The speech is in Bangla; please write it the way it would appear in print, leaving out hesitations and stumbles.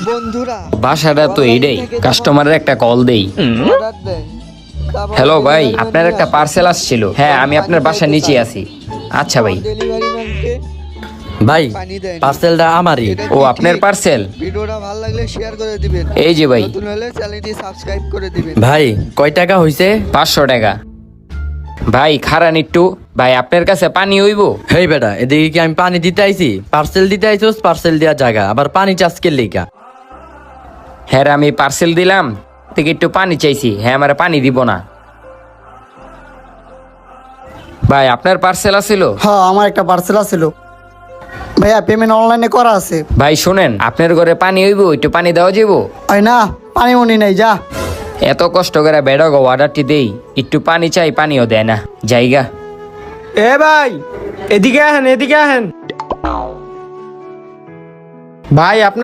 বন্ধুরা বাসাটা তো এইটাই, কাস্টমারের একটা কল দেই। অর্ডার দেয়। তারপর হ্যালো ভাই, delivery আপনার man একটা আসে। পার্সেল আসছিল। হ্যাঁ, আমি আপনার বাসার নিচে আছি। আচ্ছা ভাই। ডেলিভারি ম্যানকে ভাই পানি দেয় না। পার্সেলটা আমারই। এটা ও কি আপনার ঠিক? পার্সেল? ভিডিওটা ভালো লাগলে শেয়ার করে দিবেন। এই যে ভাই, নতুন হলে চ্যানেলটি সাবস্ক্রাইব করে দিবেন। ভাই কয় টাকা হইছে? 500 টাকা। ভাই খারান একটু, ভাই আপনার কাছে পানি হইব? হেই বেটা, এদিকে কি আমি পানি দিতে আইছি? পার্সেল দিতে আইছোস, পার্সেল দেওয়ার জায়গা আবার পানি চাষ কে লিগা? হ্যাঁ, আমি পার্সেল দিলাম থেকে একটু পানি চাইছি। হ্যাঁ, আমার পানি দিব না। ভাই আপনার পার্সেল আছিল? হ্যাঁ আমার একটা পার্সেল আছিল ভাইয়া, পেমেন্ট অনলাইনে করা আছে। ভাই শুনেন, আপনার ঘরে পানি হইব, একটু পানি দেওয়া যাব? ওই না, পানি মনি নাই, যা। এত কষ্ট করে বেড়াগো অর্ডারটি দেই, একটু পানি চাই, পানিও দেয় না। জায়গা এ ভাই, এদিকে আহেন, এদিকে আহেন। ভাই আপনার